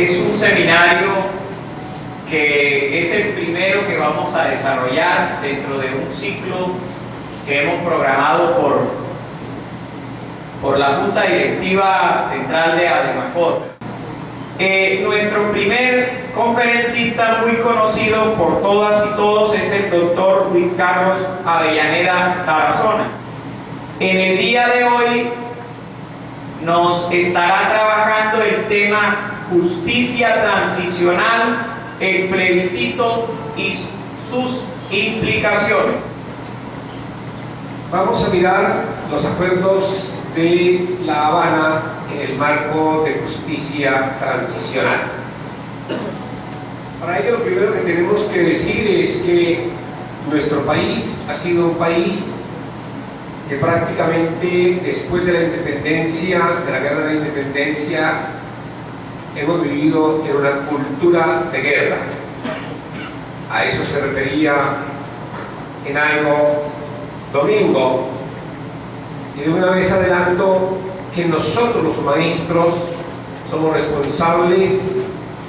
es un seminario que es el primero que vamos a desarrollar dentro de un ciclo que hemos programado por la Junta Directiva Central de ADEMACOT. Nuestro primer conferencista muy conocido por todas y todos es el doctor Luis Carlos Avellaneda Tarazona. En el día de hoy nos estará trabajando el tema justicia transicional, el plebiscito y sus implicaciones. Vamos a mirar los acuerdos de La Habana en el marco de justicia transicional. Para ello, lo primero que tenemos que decir es que nuestro país ha sido un país que prácticamente después de la independencia, de la guerra de la independencia, hemos vivido en una cultura de guerra. A eso se refería en algo Domingo. Y de una vez adelanto que nosotros los maestros somos responsables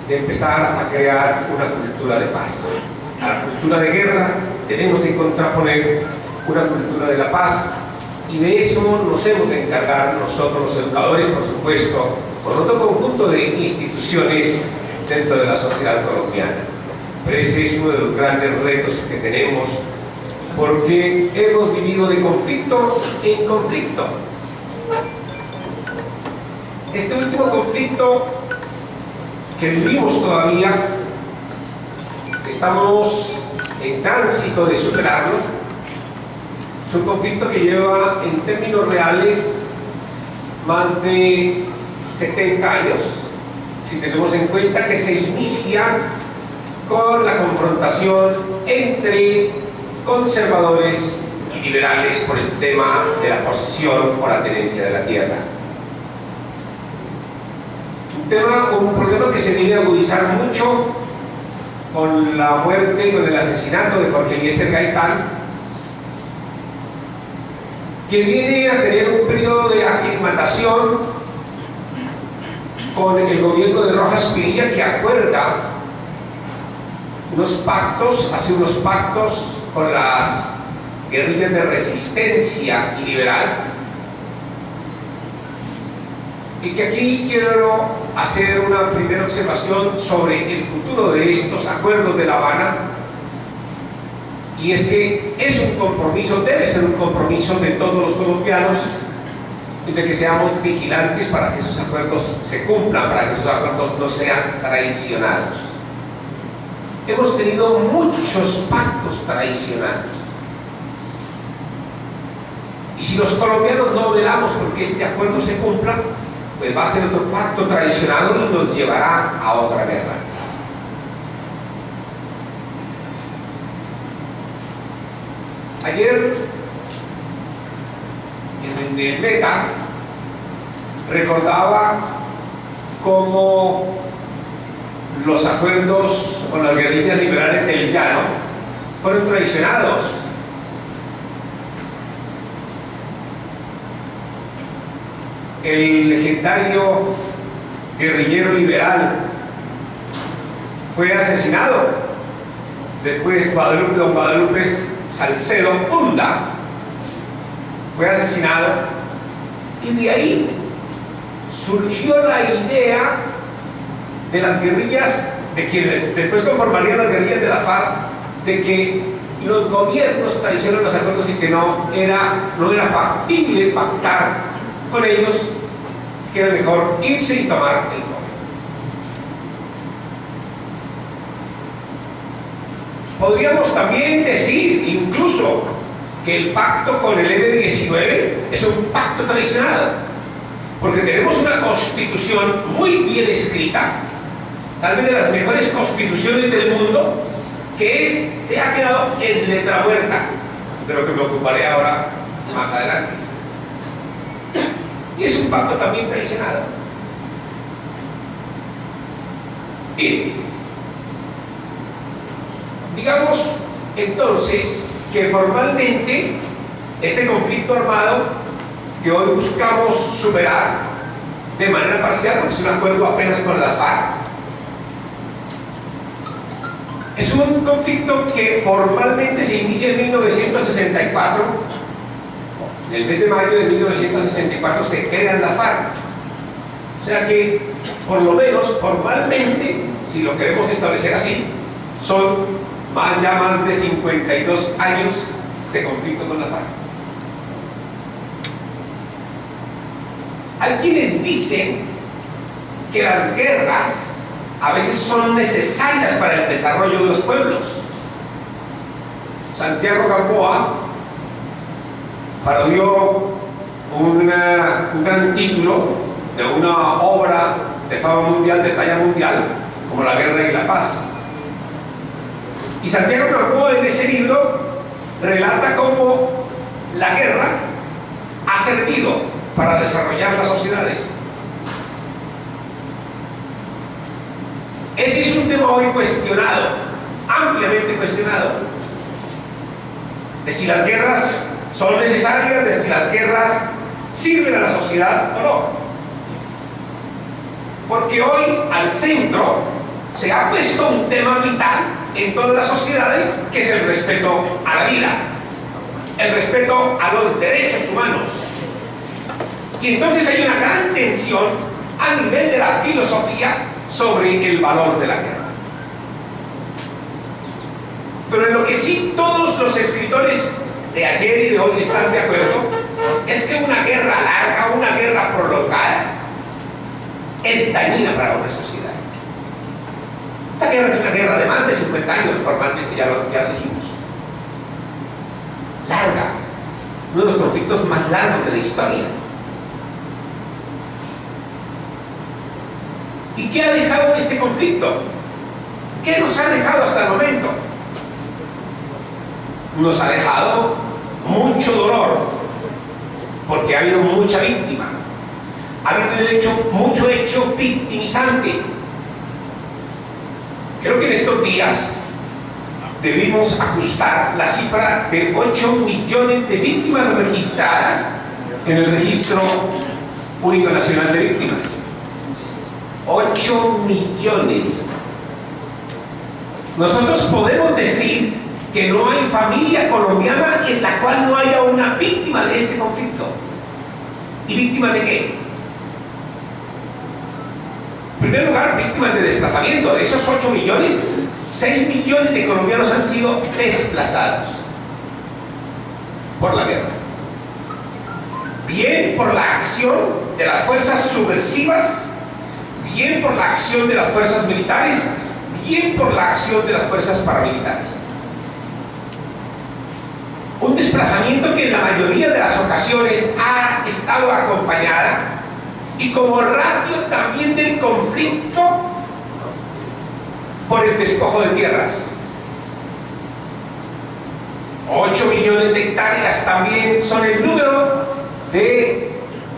de empezar a crear una cultura de paz. A la cultura de guerra tenemos que contraponer una cultura de la paz, y de eso nos hemos de encargar nosotros los educadores, por supuesto, con otro conjunto de instituciones dentro de la sociedad colombiana. Pero ese es uno de los grandes retos que tenemos, porque hemos vivido de conflicto en conflicto. Este último conflicto que vivimos todavía, estamos en tránsito de superarlo. Es un conflicto que lleva en términos reales más de 70 años, si tenemos en cuenta que se inicia con la confrontación entre conservadores y liberales por el tema de la posesión o la tenencia de la tierra. Un problema que se viene a agudizar mucho con la muerte, con el asesinato de Jorge Eliezer Gaitán, quien viene a tener un periodo de aclimatación con el gobierno de Rojas Pinilla, que acuerda hace unos pactos con las guerrillas de resistencia liberal, y que aquí quiero hacer una primera observación sobre el futuro de estos acuerdos de La Habana, y es que es un compromiso, debe ser un compromiso de todos los colombianos, y de que seamos vigilantes para que esos acuerdos se cumplan, para que esos acuerdos no sean traicionados. Hemos tenido muchos pactos traicionados, y si los colombianos no velamos porque este acuerdo se cumpla, pues va a ser otro pacto traicionado y nos llevará a otra guerra. Ayer en el Meta recordaba cómo los acuerdos con las guerrillas liberales del Llano fueron traicionados. El legendario guerrillero liberal fue asesinado. Después don Guadalupe Salcedo Hunda fue asesinado, y de ahí surgió la idea de las guerrillas, de quienes después conformarían las guerrillas de la FARC, de que los gobiernos traicionaron los acuerdos y que no era factible pactar con ellos, que era mejor irse y tomar el poder. Podríamos también decir incluso que el pacto con el M-19 es un pacto traicionado, porque tenemos una constitución muy bien escrita, tal vez de las mejores constituciones del mundo, que se ha quedado en letra muerta, de lo que me ocuparé ahora más adelante. Y es un pacto también traicionado. Bien, digamos entonces que formalmente este conflicto armado que hoy buscamos superar de manera parcial, porque es un acuerdo apenas con las FARC, Es un conflicto que formalmente se inicia en 1964. El mes de mayo de 1964 se crean las FARC. O sea que, por lo menos formalmente, si lo queremos establecer así, son ya más de 52 años de conflicto con la FARC. Hay quienes dicen que las guerras a veces son necesarias para el desarrollo de los pueblos. Santiago Gamboa parodió un gran título de una obra de fama mundial, de talla mundial, como La Guerra y la Paz. Y Santiago Gamboa en ese libro relata cómo la guerra ha servido para desarrollar las sociedades. Ese es un tema hoy cuestionado, ampliamente cuestionado, de si las guerras son necesarias, de si las guerras sirven a la sociedad o no. Porque hoy al centro se ha puesto un tema vital en todas las sociedades, que es el respeto a la vida, el respeto a los derechos humanos. Y entonces hay una gran tensión a nivel de la filosofía sobre el valor de la guerra. Pero en lo que sí todos los escritores de ayer y de hoy están de acuerdo es que una guerra larga, una guerra prolongada, es dañina para una sociedad. Esta guerra es una guerra de más de 50 años, formalmente ya lo dijimos. Larga, uno de los conflictos más largos de la historia. ¿Y qué ha dejado este conflicto? ¿Qué nos ha dejado hasta el momento? Nos ha dejado mucho dolor, porque ha habido mucha víctima. Ha habido mucho hecho victimizante. Creo que en estos días debimos ajustar la cifra de 8 millones de víctimas registradas en el Registro Único Nacional de Víctimas. 8 millones. Nosotros podemos decir que no hay familia colombiana en la cual no haya una víctima de este conflicto. ¿Y víctima de qué? En primer lugar, víctimas de desplazamiento. De esos 8 millones, 6 millones de colombianos han sido desplazados por la guerra. Bien por la acción de las fuerzas subversivas, bien por la acción de las fuerzas militares, bien por la acción de las fuerzas paramilitares. Un desplazamiento que en la mayoría de las ocasiones ha estado acompañada y como ratio también del conflicto por el despojo de tierras. 8 millones de hectáreas también son el número de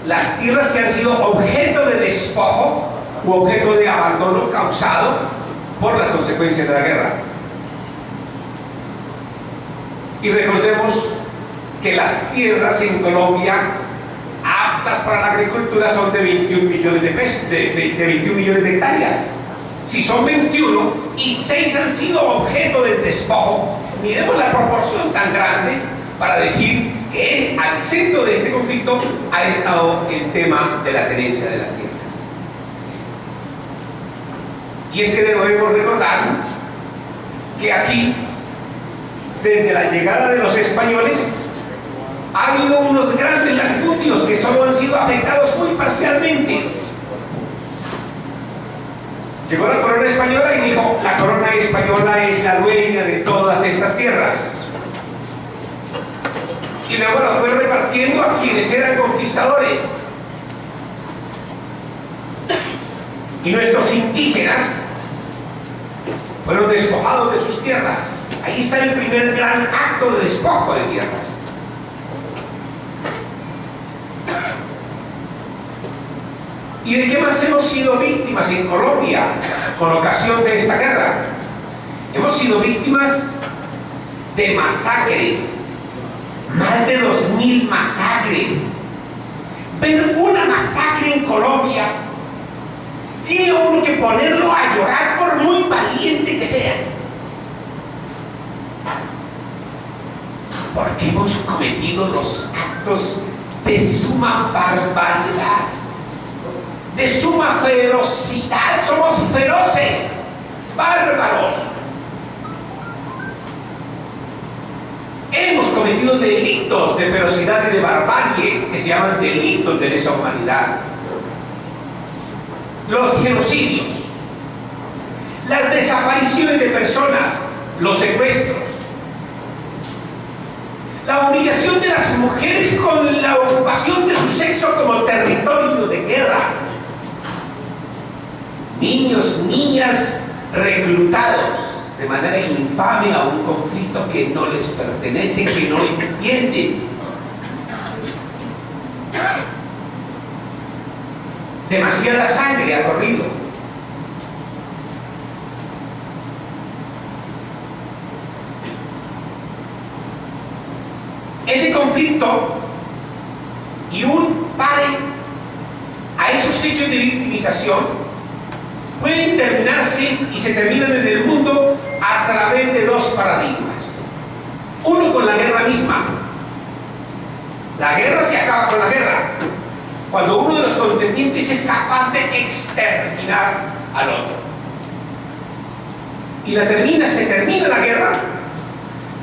las tierras que han sido objeto de despojo u objeto de abandono causado por las consecuencias de la guerra. Y recordemos que las tierras en Colombia aptas para la agricultura son de 21 millones de pesos, de 21 millones de hectáreas. Si son 21 y 6 han sido objeto del despojo, miremos la proporción tan grande para decir que al centro de este conflicto ha estado el tema de la tenencia de la tierra. Y es que debemos recordar que aquí, desde la llegada de los españoles, ha habido unos grandes latifundios que solo han sido afectados muy parcialmente. Llegó la corona española y dijo: la corona española es la dueña de todas estas tierras. Y luego la fue repartiendo a quienes eran conquistadores. Y nuestros indígenas fueron despojados de sus tierras. Ahí está el primer gran acto de despojo de tierras. ¿Y de qué más hemos sido víctimas en Colombia con ocasión de esta guerra? Hemos sido víctimas de masacres, más de 2000 masacres. Ver una masacre en Colombia tiene uno que ponerlo a llorar por muy valiente que sea. porque hemos cometido los actos de suma barbaridad, de suma ferocidad. Somos feroces, bárbaros. Hemos cometido delitos de ferocidad y de barbarie que se llaman delitos de lesa humanidad. Los genocidios, las desapariciones de personas, los secuestros, la humillación de las mujeres con la ocupación de su sexo como territorio de guerra, niños, niñas reclutados de manera infame a un conflicto que no les pertenece, que no entienden. Demasiada sangre ha corrido. Ese conflicto y un pare a esos hechos de victimización pueden terminarse y se terminan en el mundo a través de dos paradigmas. Uno, con la guerra misma. La guerra se acaba con la guerra cuando uno de los contendientes es capaz de exterminar al otro. Y se termina la guerra,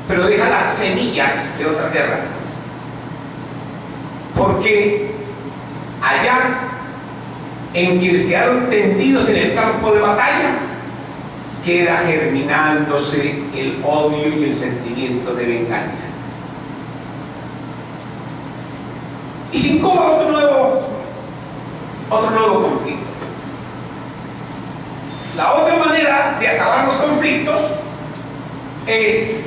pero deja las semillas de otra guerra. Porque allá, en quienes quedaron tendidos en el campo de batalla, queda germinándose el odio y el sentimiento de venganza. Y se incoba otro nuevo conflicto. La otra manera de acabar los conflictos es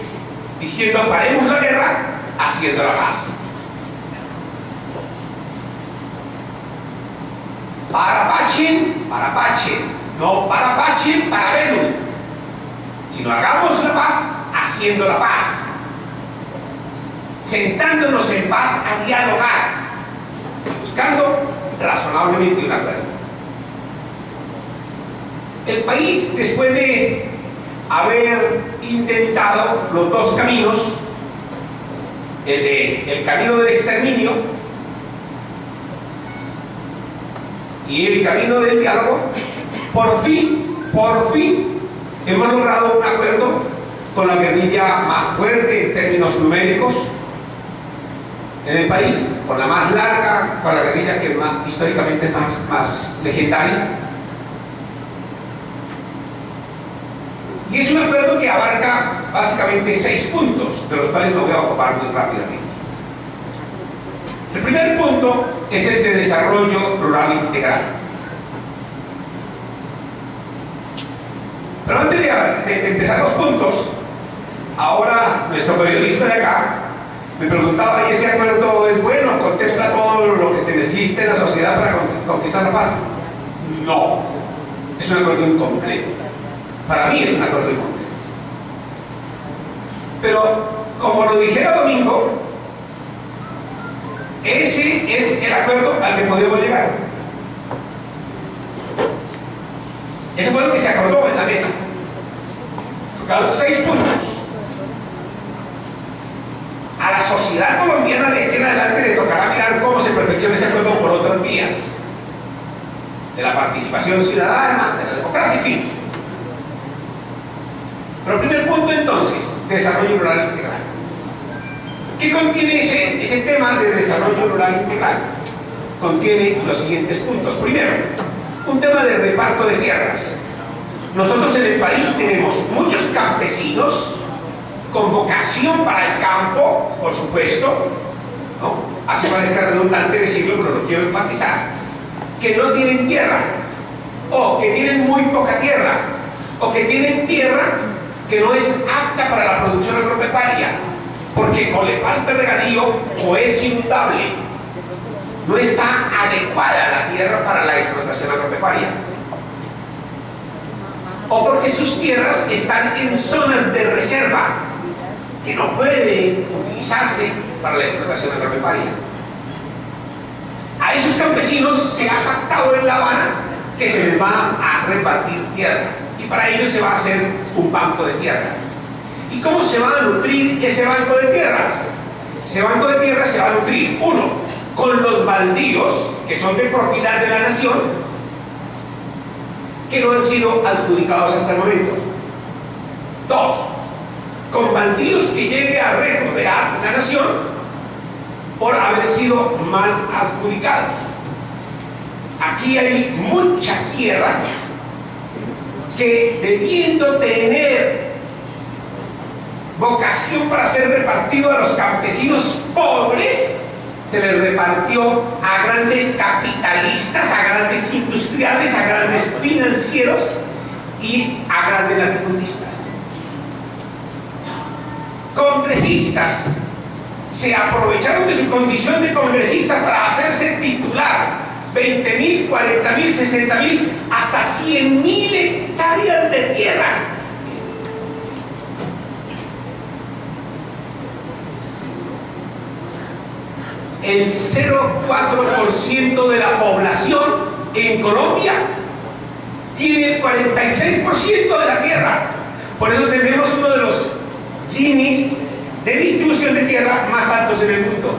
diciendo paremos la guerra, haciendo la paz. Para pacem, no para pacem, para bellum, sino hagamos la paz haciendo la paz, sentándonos en paz a dialogar, buscando razonablemente un acuerdo. El país, después de haber intentado los dos caminos, el camino del exterminio y el camino del diálogo, por fin hemos logrado un acuerdo con la guerrilla más fuerte en términos numéricos en el país, con la más larga, con la guerrilla que históricamente es más legendaria. Y es un acuerdo que abarca básicamente 6 puntos, de los cuales lo voy a ocupar muy rápidamente. El primer punto es el de desarrollo rural integral. Pero antes de empezar los puntos, ahora nuestro periodista de acá me preguntaba, ¿y ese acuerdo es bueno? ¿Contempla todo lo que se necesita en la sociedad para conquistar la paz? No, es un acuerdo incompleto. Para mí es un acuerdo incompleto. Pero, como lo dijera Domingo, ese es el acuerdo al que podemos llegar. Ese fue lo que se acordó en la mesa. Tocaron 6 puntos. A la sociedad colombiana de aquí en adelante le tocará mirar cómo se perfecciona este acuerdo por otras vías. De la participación ciudadana, de la democracia, en fin. Pero el primer punto entonces, desarrollo rural integral. ¿Qué contiene ese tema de desarrollo rural integral? Contiene los siguientes puntos. Primero, un tema de reparto de tierras. Nosotros en el país tenemos muchos campesinos con vocación para el campo, por supuesto, ¿no? Así parezca redundante decirlo, pero lo quiero enfatizar, que no tienen tierra, o que tienen muy poca tierra, o que tienen tierra que no es apta para la producción agropecuaria, porque o le falta regadío o es inundable. No está adecuada la tierra para la explotación agropecuaria. O porque sus tierras están en zonas de reserva que no pueden utilizarse para la explotación agropecuaria. A esos campesinos se ha pactado en La Habana que se les va a repartir tierra, y para ello se va a hacer un banco de tierras. ¿Y cómo se va a nutrir ese banco de tierras? ese banco de tierra se va a nutrir, uno, con los baldíos que son de propiedad de la nación, que no han sido adjudicados hasta el momento. Dos, con baldíos que llegue a récord de la nación por haber sido mal adjudicados. Aquí hay mucha tierra que, debiendo tener vocación para ser repartido a los campesinos pobres, se les repartió a grandes capitalistas, a grandes industriales, a grandes financieros y a grandes latifundistas. Congresistas se aprovecharon de su condición de congresistas para hacerse titular 20.000, 40.000, 60.000, hasta 100.000 hectáreas de tierra. El 0,4% de la población en Colombia tiene el 46% de la tierra. Por eso tenemos uno de los Ginis de distribución de tierra más altos en el mundo,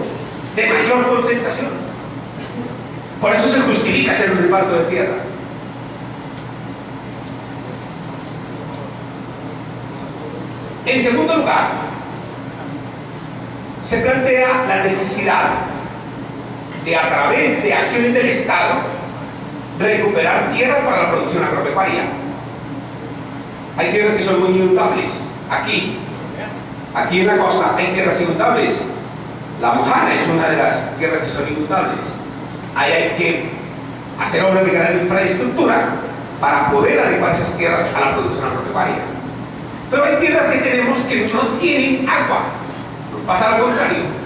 de mayor concentración. Por eso se justifica hacer un reparto de tierra. En segundo lugar, se plantea la necesidad de, a través de acciones del Estado, recuperar tierras para la producción agropecuaria. Hay tierras que son muy inundables. Aquí en la costa hay tierras inundables. La Mojana es una de las tierras que son inundables. Ahí hay que hacer obras de gran infraestructura para poder adecuar esas tierras a la producción agropecuaria. Pero hay tierras que tenemos que no tienen agua. Pasa lo contrario.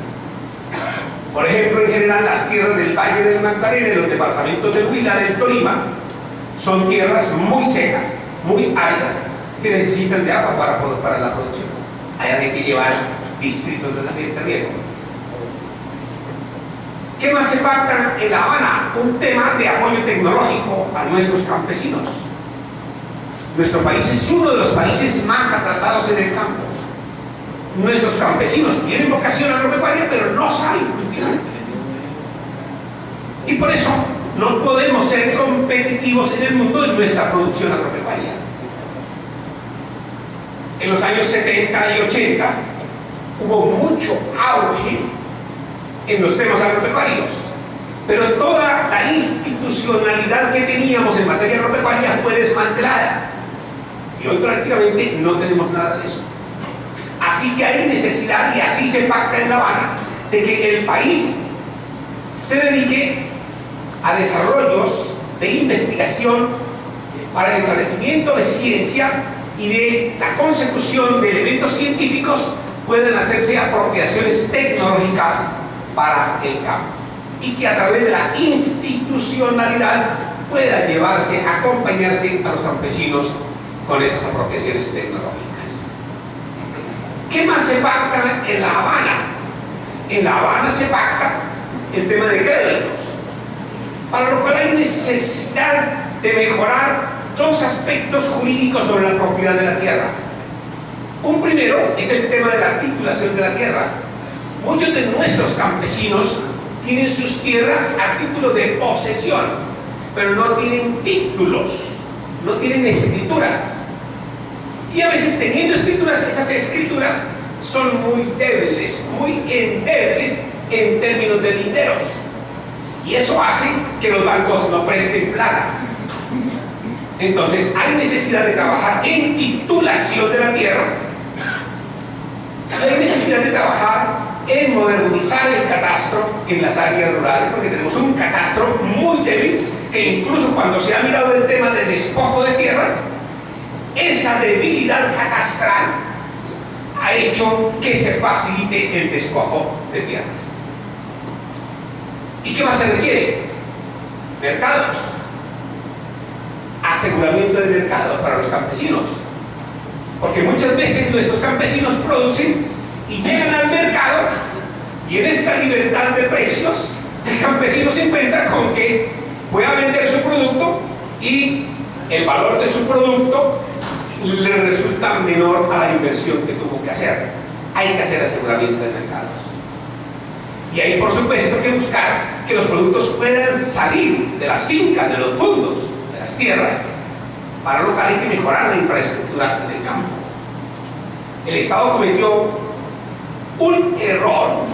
Por ejemplo, en general, las tierras del Valle del Magdalena, en los departamentos del Huila, del Tolima, son tierras muy secas, muy áridas, que necesitan de agua para la producción. Allá hay que llevar distritos de riego. ¿Qué más se pacta en La Habana? Un tema de apoyo tecnológico a nuestros campesinos. Nuestro país es uno de los países más atrasados en el campo. Nuestros campesinos tienen vocación agropecuaria, pero no saben cultivar. Y por eso no podemos ser competitivos en el mundo en nuestra producción agropecuaria. En los años 70 y 80 hubo mucho auge en los temas agropecuarios, pero toda la institucionalidad que teníamos en materia agropecuaria fue desmantelada. Y hoy prácticamente no tenemos nada de eso. Así que hay necesidad, y así se pacta en La Habana, de que el país se dedique a desarrollos de investigación para el establecimiento de ciencia y de la consecución de elementos científicos. Pueden hacerse apropiaciones tecnológicas para el campo, y que a través de la institucionalidad pueda llevarse, acompañarse a los campesinos con esas apropiaciones tecnológicas. ¿Qué más se pacta en La Habana? En La Habana se pacta el tema de créditos, para lo cual hay necesidad de mejorar dos aspectos jurídicos sobre la propiedad de la tierra. Un primero es el tema de la titulación de la tierra. Muchos de nuestros campesinos tienen sus tierras a título de posesión, pero no tienen títulos, no tienen escrituras. Y a veces, teniendo escrituras, esas escrituras son muy débiles, muy endebles en términos de dineros. Y eso hace que los bancos no presten plata. Entonces, hay necesidad de trabajar en titulación de la tierra. Hay necesidad de trabajar en modernizar el catastro en las áreas rurales, porque tenemos un catastro muy débil, que incluso cuando se ha mirado el tema del despojo de tierras, esa debilidad catastral ha hecho que se facilite el despojo de tierras. ¿Y qué más se requiere? Mercados. Aseguramiento de mercados para los campesinos. Porque muchas veces nuestros campesinos producen y llegan al mercado, y en esta libertad de precios, el campesino se encuentra con que pueda vender su producto y el valor de su producto le resulta menor a la inversión que tuvo que hacer. Hay que hacer aseguramiento de mercados. Y hay por supuesto que buscar que los productos puedan salir de las fincas, de los fondos, de las tierras, para lo cual hay que mejorar la infraestructura del campo. El Estado cometió un error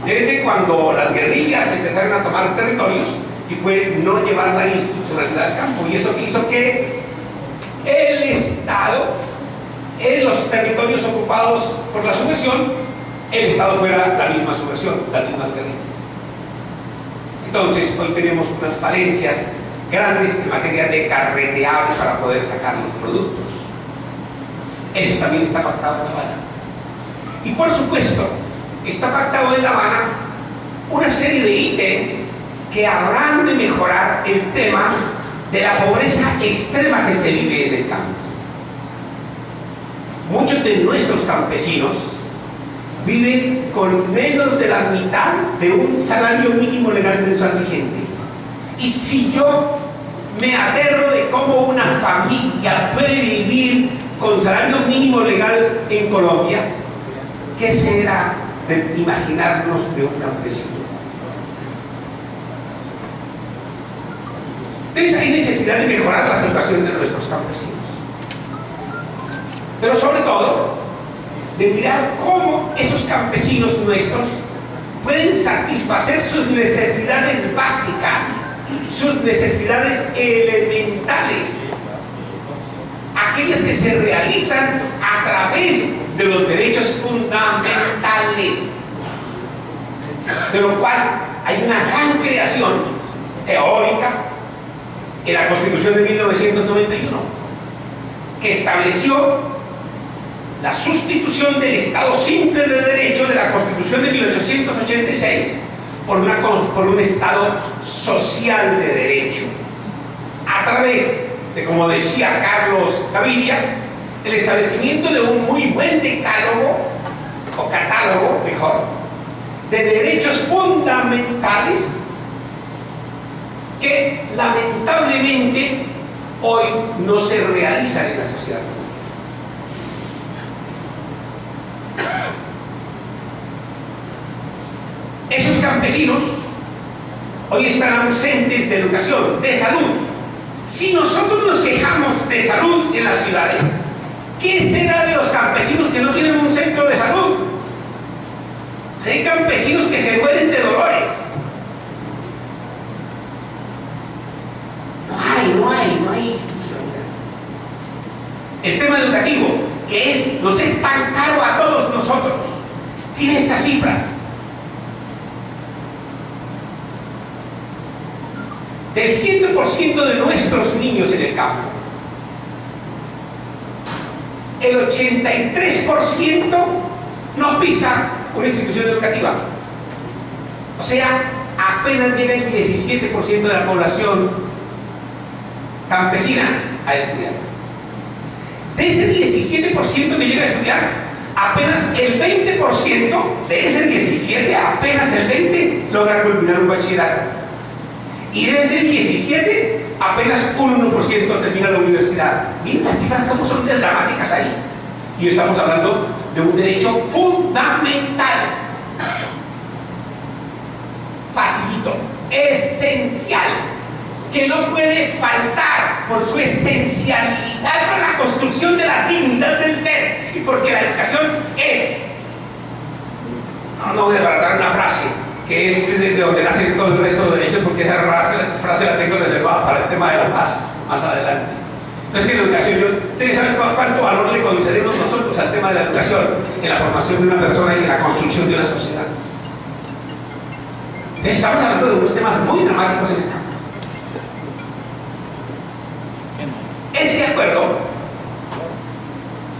desde cuando las guerrillas empezaron a tomar territorios, y fue no llevar la institucionalidad al campo, y eso hizo que el Estado, en los territorios ocupados por la subversión, el Estado fuera la misma subversión, las mismas guerrillas. Entonces hoy tenemos unas falencias grandes en materia de carreteables para poder sacar los productos. Eso también está pactado en La Habana. Y por supuesto, está pactado en La Habana una serie de ítems que habrán de mejorar el tema de la pobreza extrema que se vive en el campo. Muchos de nuestros campesinos viven con menos de la mitad de un salario mínimo legal mensual vigente. Y si yo me aterro de cómo una familia puede vivir con salario mínimo legal en Colombia, ¿qué será de imaginarnos de un campesino? Entonces hay necesidad de mejorar la situación de nuestros campesinos, pero sobre todo de mirar cómo esos campesinos nuestros pueden satisfacer sus necesidades básicas, sus necesidades elementales, aquellas que se realizan a través de los derechos fundamentales, de lo cual hay una gran creación teórica en la Constitución de 1991, que estableció la sustitución del Estado simple de derecho de la Constitución de 1886 por un Estado social de derecho, a través de, como decía Carlos Gaviria, el establecimiento de un muy buen decálogo, o catálogo mejor, de derechos fundamentales que lamentablemente hoy no se realizan en la sociedad. Esos campesinos hoy están ausentes de educación, de salud. Si nosotros nos quejamos de salud en las ciudades, ¿qué será de los campesinos que no tienen un centro de salud? Hay campesinos que se mueren de dolores. No hay institucionalidad. El tema educativo, que nos es tan caro a todos nosotros, tiene estas cifras. Del 7% de nuestros niños en el campo, el 83% no pisa una institución educativa. O sea, apenas llega el 17% de la población campesina a estudiar. De ese 17% que llega a estudiar, apenas el 20% de ese 17, apenas el 20 logra culminar un bachillerato. Y de ese 17, apenas un 1% termina la universidad. Miren las cifras cómo son de dramáticas ahí. Y estamos hablando de un derecho fundamental, facilito, esencial, que no puede faltar por su esencialidad para la construcción de la dignidad del ser, y porque la educación es, no voy a desbaratar una frase que es de donde nace todo el resto de derechos, porque esa frase la tengo reservada para el tema de la paz más adelante. No es que la educación, ustedes saben cuánto valor le concedemos nosotros al tema de la educación en la formación de una persona y en la construcción de una sociedad. Entonces, estamos hablando de unos temas muy dramáticos en el campo. Ese acuerdo,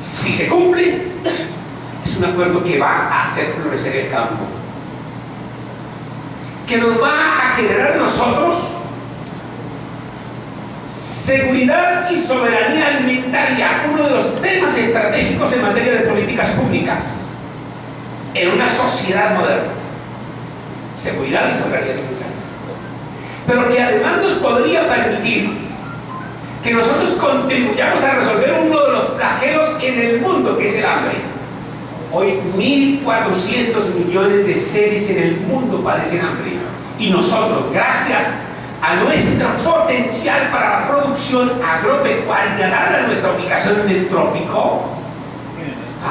si se cumple, es un acuerdo que va a hacer florecer el campo, que nos va a generar a nosotros seguridad y soberanía alimentaria, uno de los temas estratégicos en materia de políticas públicas en una sociedad moderna. Seguridad y soberanía alimentaria, pero que además nos podría permitir que nosotros contribuyamos a resolver uno de los flagelos en el mundo, que es el hambre. Hoy 1.400 millones de seres en el mundo padecen hambre. Y nosotros, gracias a nuestro potencial para la producción agropecuaria, dada nuestra ubicación en el trópico,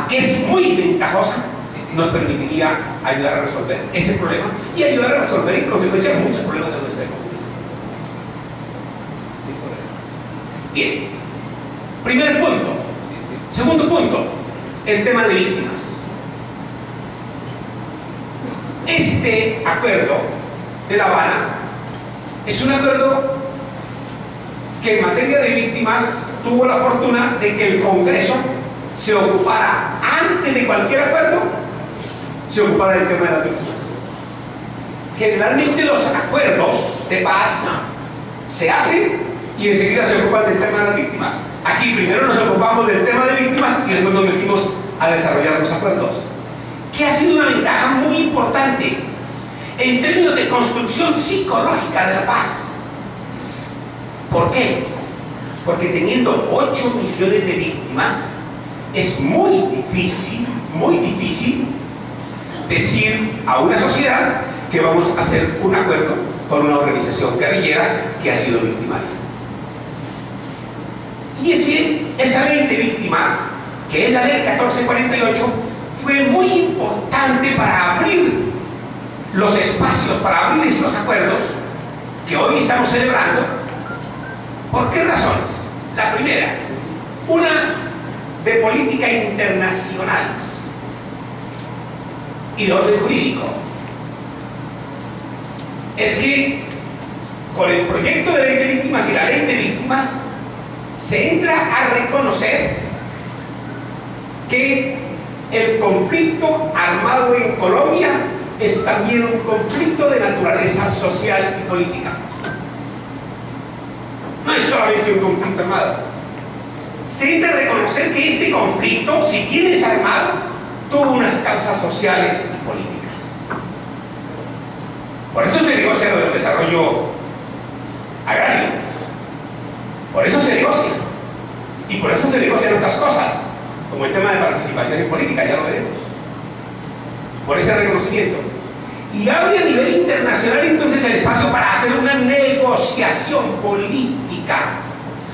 que es muy ventajosa, nos permitiría ayudar a resolver ese problema y ayudar a resolver en consecuencia muchos problemas de nuestra economía. Bien, primer punto. Segundo punto, el tema de víctimas. Este acuerdo de La Habana es un acuerdo que en materia de víctimas tuvo la fortuna de que el Congreso se ocupara, antes de cualquier acuerdo, se ocupara del tema de las víctimas. Generalmente los acuerdos de paz se hacen y enseguida se ocupan del tema de las víctimas. Aquí primero nos ocupamos del tema de víctimas y después nos metimos a desarrollar los acuerdos, que ha sido una ventaja muy importante en términos de construcción psicológica de la paz. ¿Por qué? Porque teniendo 8 millones de víctimas, es muy difícil decir a una sociedad que vamos a hacer un acuerdo con una organización guerrillera que ha sido victimaria. Y esa ley de víctimas, que es la ley 1448, fue muy importante para abrir los espacios, para abrir estos acuerdos que hoy estamos celebrando. ¿Por qué razones? La primera, una de política internacional y de orden jurídico. Es que con el proyecto de ley de víctimas y la ley de víctimas se entra a reconocer que el conflicto armado en Colombia es también un conflicto de naturaleza social y política. No es solamente un conflicto armado. Se entra a reconocer que este conflicto, si bien es armado, tuvo unas causas sociales y políticas. Por eso se negocia lo del desarrollo agrario. Por eso se negocia. Y por eso se negocian otras cosas, como el tema de participación en política, ya lo veremos. Por ese reconocimiento. Y abre a nivel internacional entonces el espacio para hacer una negociación política,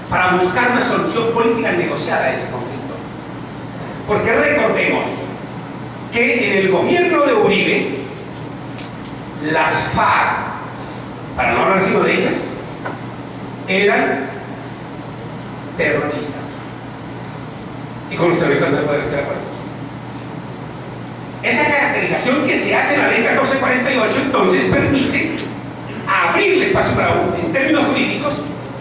para buscar una solución política negociada a ese conflicto. Porque recordemos que en el gobierno de Uribe, las FARC, para no hablar sino de ellas, eran terroristas. Y con los terroristas no se puede estar de acuerdo. Esa caracterización que se hace en la ley 1448 entonces permite abrir el espacio en términos jurídicos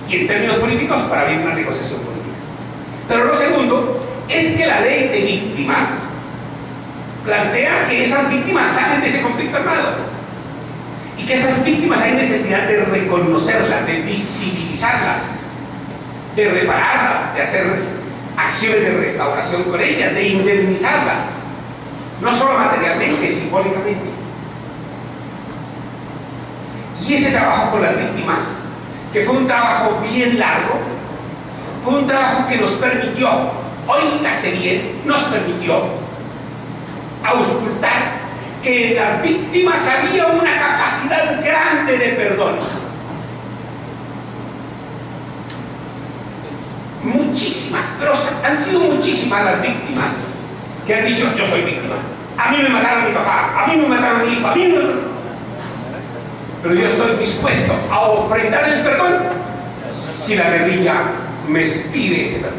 y en términos políticos para abrir una negociación política. Pero lo segundo es que la ley de víctimas plantea que esas víctimas salen de ese conflicto armado y que esas víctimas hay necesidad de reconocerlas, de visibilizarlas, de repararlas, de hacer acciones de restauración con ellas, de indemnizarlas, no solo materialmente, simbólicamente. Y ese trabajo con las víctimas, que fue un trabajo bien largo, fue un trabajo que nos permitió, oígase bien, nos permitió auscultar que en las víctimas había una capacidad grande de perdón. Muchísimas, pero han sido muchísimas las víctimas que han dicho: yo soy víctima, a mí me mataron a mi papá, a mí me mataron a mi hijo, a mí me... Pero yo estoy dispuesto a ofrendar el perdón si la guerrilla me pide ese perdón.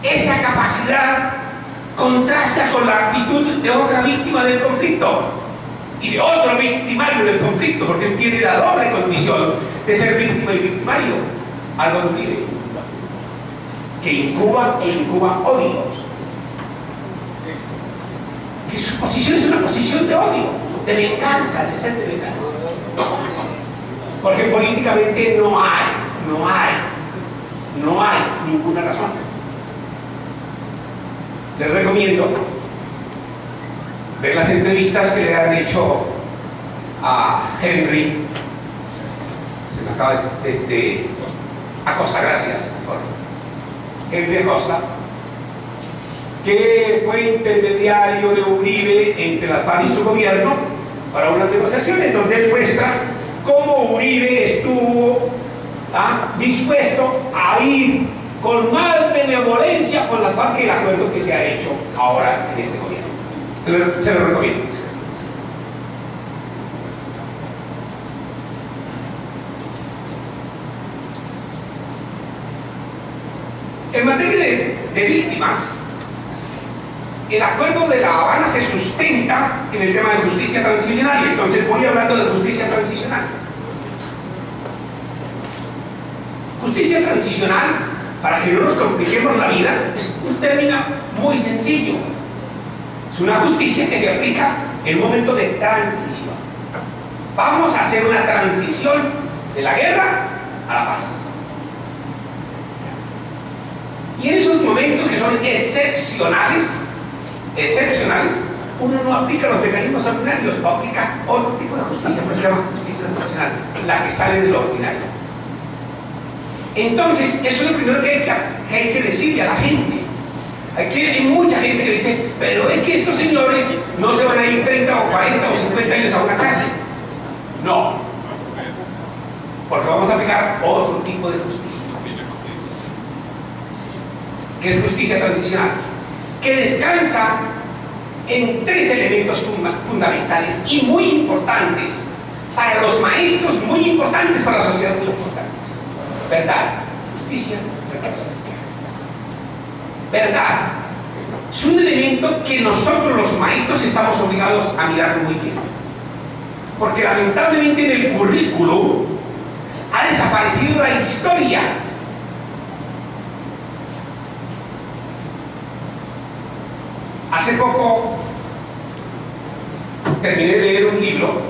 Esa capacidad contrasta con la actitud de otra víctima del conflicto y de otro victimario del conflicto, porque él tiene la doble condición de ser víctima y victimario. Álvaro Uribe, que incuba odio, que su posición es una posición de odio, de venganza, de sed de venganza, porque políticamente no hay ninguna razón. Les recomiendo ver las entrevistas que le han hecho a Henry, se me acaba de Acosta, gracias, Henry Acosta, que fue intermediario de Uribe entre la FARC y su gobierno para una negociación. Entonces él muestra cómo Uribe estuvo dispuesto a ir con más benevolencia con la FARC que el acuerdo que se ha hecho ahora en este gobierno. Se lo recomiendo. En materia de víctimas, el acuerdo de La Habana se sustenta en el tema de justicia transicional, y entonces voy hablando de justicia transicional. Justicia transicional, para que no nos compliquemos la vida, es un término muy sencillo. Es una justicia que se aplica en un momento de transición. Vamos a hacer una transición de la guerra a la paz. Y en esos momentos que son excepcionales, uno no aplica los mecanismos ordinarios, aplica otro tipo de justicia, pues se llama justicia transicional, la que sale de lo ordinario. Entonces, eso es lo primero que hay que decirle a la gente. Hay mucha gente que dice, pero es que estos señores no se van a ir 30 o 40 o 50 años a una cárcel. No, porque vamos a aplicar otro tipo de justicia, que es justicia transicional, que descansa en tres elementos fundamentales y muy importantes para los maestros, muy importantes para la sociedad, muy importantes: verdad, justicia, verdad. Es un elemento que nosotros los maestros estamos obligados a mirar muy bien, porque lamentablemente en el currículo ha desaparecido la historia. Hace poco terminé de leer un libro,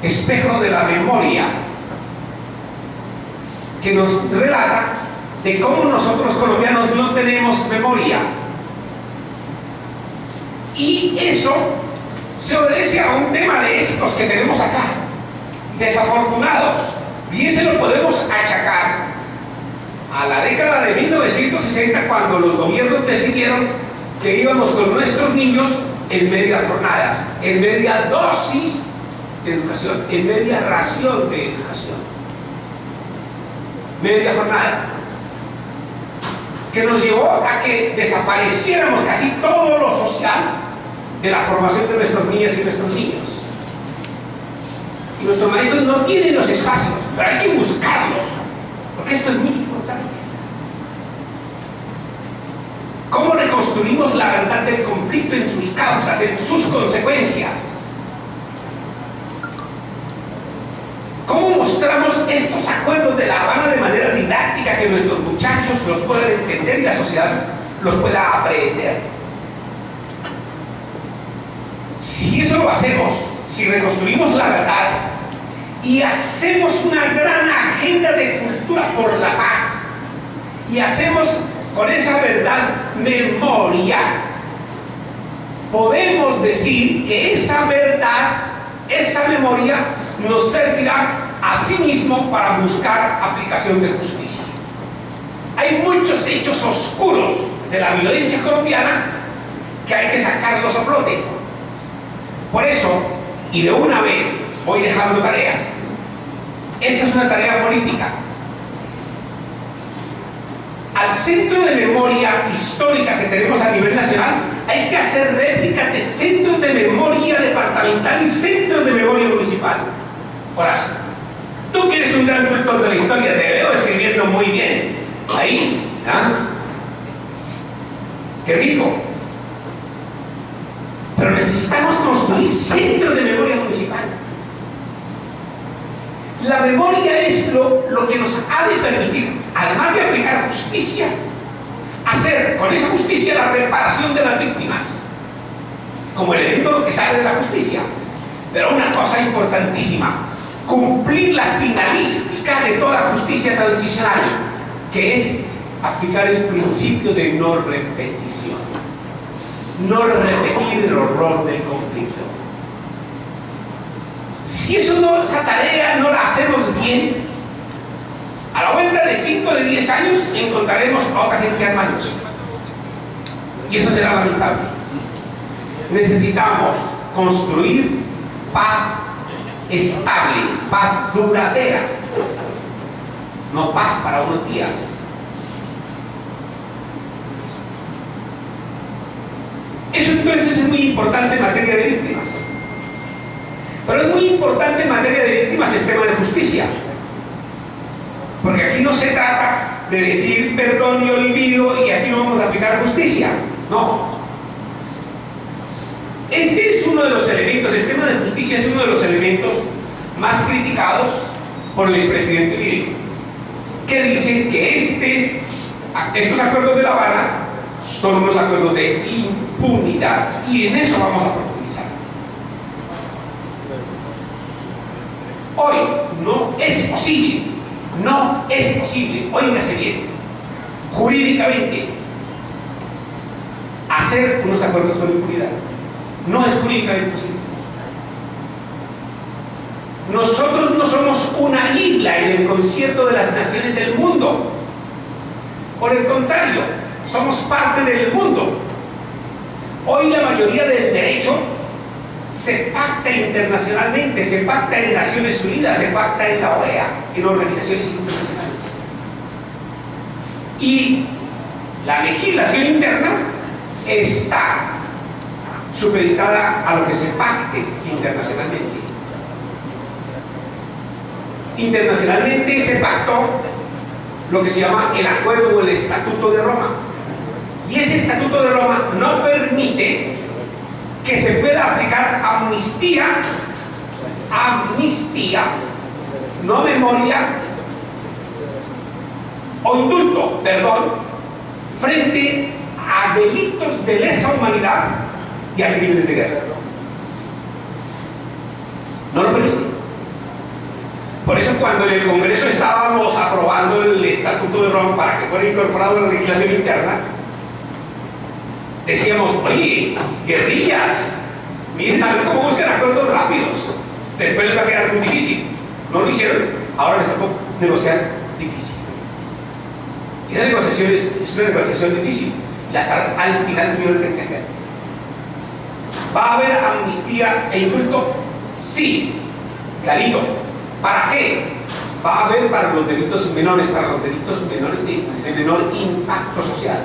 Espejo de la Memoria, que nos relata de cómo nosotros colombianos no tenemos memoria. Y eso se obedece a un tema de estos que tenemos acá, desafortunados. Bien se lo podemos achacar a la década de 1960, cuando los gobiernos decidieron que íbamos con nuestros niños en medias jornadas, en media dosis de educación, en media ración de educación, media jornada, que nos llevó a que desapareciéramos casi todo lo social de la formación de nuestros niños y nuestros niños. Y nuestros maestros no tienen los espacios, pero hay que buscarlos, porque esto es muy importante. ¿Cómo reconstruimos la verdad del conflicto en sus causas, en sus consecuencias? ¿Cómo mostramos estos acuerdos de La Habana de manera didáctica, que nuestros muchachos los puedan entender y la sociedad los pueda aprender? Si eso lo hacemos, si reconstruimos la verdad y hacemos una gran agenda de cultura por la paz, y hacemos con esa verdad memoria, podemos decir que esa verdad, esa memoria, nos servirá a sí mismo para buscar aplicación de justicia. Hay muchos hechos oscuros de la violencia colombiana que hay que sacarlos a flote. Por eso, y de una vez, voy dejando tareas. Esta es una tarea política. Al Centro de Memoria Histórica que tenemos a nivel nacional, hay que hacer réplicas de centros de memoria departamental y centros de memoria municipal. Horacio, tú que eres un gran cultor de la historia, te veo escribiendo muy bien. Ahí, qué rico. Pero necesitamos construir centros de memoria municipal. La memoria es lo que nos ha de permitir, además de aplicar justicia, hacer con esa justicia la reparación de las víctimas, como elemento que sale de la justicia. Pero una cosa importantísima: cumplir la finalística de toda justicia transicional, que es aplicar el principio de no repetición. No repetir el horror del conflicto. Si esa tarea no la hacemos bien, a la vuelta de 5 o de 10 años encontraremos a otra gente armándose. Y eso será lamentable. Necesitamos construir paz estable, paz duradera, no paz para unos días. Eso entonces es muy importante en materia de víctimas. Pero es muy importante en materia de víctimas el tema de justicia. Porque aquí no se trata de decir perdón y olvido y aquí no vamos a aplicar justicia. No. Este es uno de los elementos, el tema de justicia es uno de los elementos más criticados por el expresidente Uribe, que dice que estos acuerdos de La Habana son unos acuerdos de impunidad, y en eso vamos a profundizar. Hoy no es posible, óigase bien, jurídicamente, hacer unos acuerdos con impunidad. No es jurídicamente posible. Nosotros no somos una isla en el concierto de las naciones del mundo. Por el contrario, somos parte del mundo. Hoy la mayoría del derecho se pacta internacionalmente, se pacta en Naciones Unidas, se pacta en la OEA, en organizaciones internacionales. Y la legislación interna está supeditada a lo que se pacte internacionalmente. Internacionalmente se pactó lo que se llama el Acuerdo o el Estatuto de Roma. Y ese Estatuto de Roma no permite que se pueda aplicar amnistía, no memoria, o indulto, perdón, frente a delitos de lesa humanidad y a crímenes de guerra. No lo permite. Por eso cuando en el Congreso estábamos aprobando el Estatuto de Roma para que fuera incorporado en la legislación interna, decíamos, oye, guerrillas, miren a ver cómo buscan acuerdos rápidos, después les va a quedar muy difícil. No lo hicieron, ahora les tocó negociar difícil. Y esa negociación es una negociación difícil, al final tuvieron que entender. ¿Va a haber amnistía e indulto? Sí, clarito. ¿Para qué? Va a haber para los delitos menores, de menor impacto social.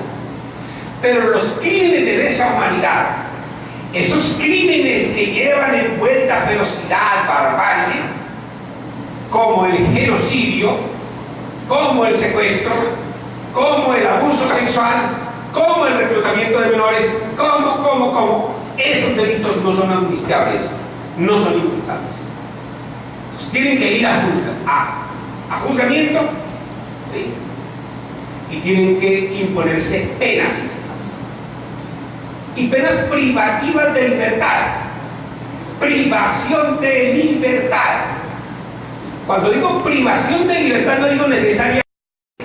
Pero los crímenes de lesa humanidad, esos crímenes que llevan envuelta ferocidad, barbarie, como el genocidio, como el secuestro, como el abuso sexual, como el reclutamiento de menores, esos delitos no son amnistiables, no son imputables. Tienen que ir a juzgamiento, ¿sí? Y tienen que imponerse penas, y penas privativas de libertad, privación de libertad. Cuando digo privación de libertad no digo necesariamente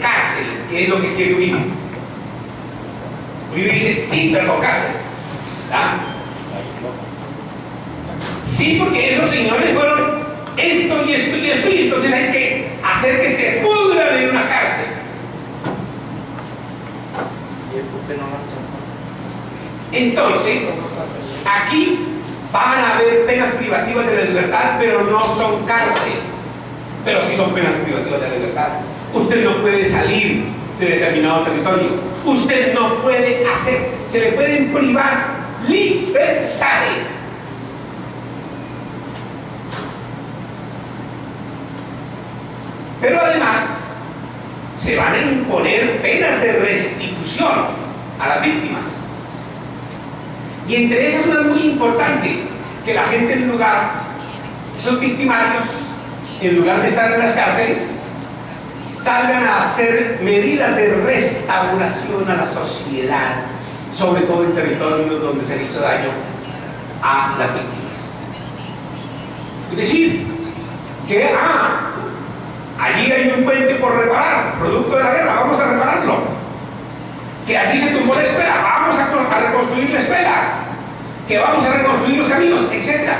cárcel, que es lo que quiere Uribe. Uribe dice, sí, pero con cárcel. ¿Ah? Sí, porque esos señores fueron esto y esto y esto, y entonces hay que hacer que se pudran en una cárcel. Entonces, aquí van a haber penas privativas de la libertad, pero no son cárcel, pero sí son penas privativas de la libertad. Usted no puede salir de determinado territorio, usted no puede hacer, se le pueden privar libertades. Pero además se van a imponer penas de restitución a las víctimas. Y entre esas unas muy importantes, que la gente en lugar, esos victimarios, en lugar de estar en las cárceles, salgan a hacer medidas de restauración a la sociedad, sobre todo en territorios donde se le hizo daño a las víctimas. Es decir, que allí hay un puente por reparar, producto de la guerra, vamos a repararlo. Que aquí se tumbó la escuela, vamos a reconstruir la escuela. Que vamos a reconstruir los caminos, etc.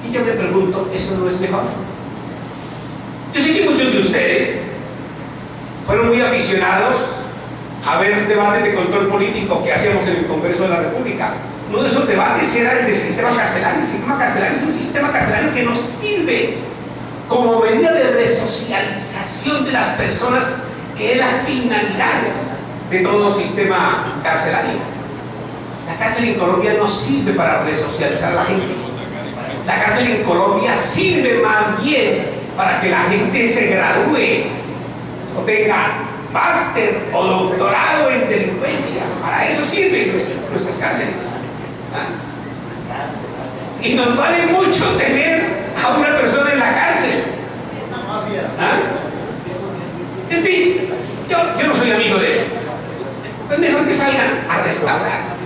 Y yo me pregunto, ¿eso no es mejor? Yo sé que muchos de ustedes fueron muy aficionados a ver debates de control político que hacíamos en el Congreso de la República. Uno de esos debates era el del sistema carcelario. El sistema carcelario es un sistema carcelario que nos sirve como medida de resocialización de las personas, que es la finalidad de todo sistema carcelario. La cárcel en Colombia no sirve para resocializar a la gente. La cárcel en Colombia sirve más bien para que la gente se gradúe o tenga máster o doctorado en delincuencia. Para eso sirven nuestras cárceles. Y nos vale mucho tener a una persona en la cárcel. En fin, yo no soy amigo de eso. Es mejor que salgan a restaurar.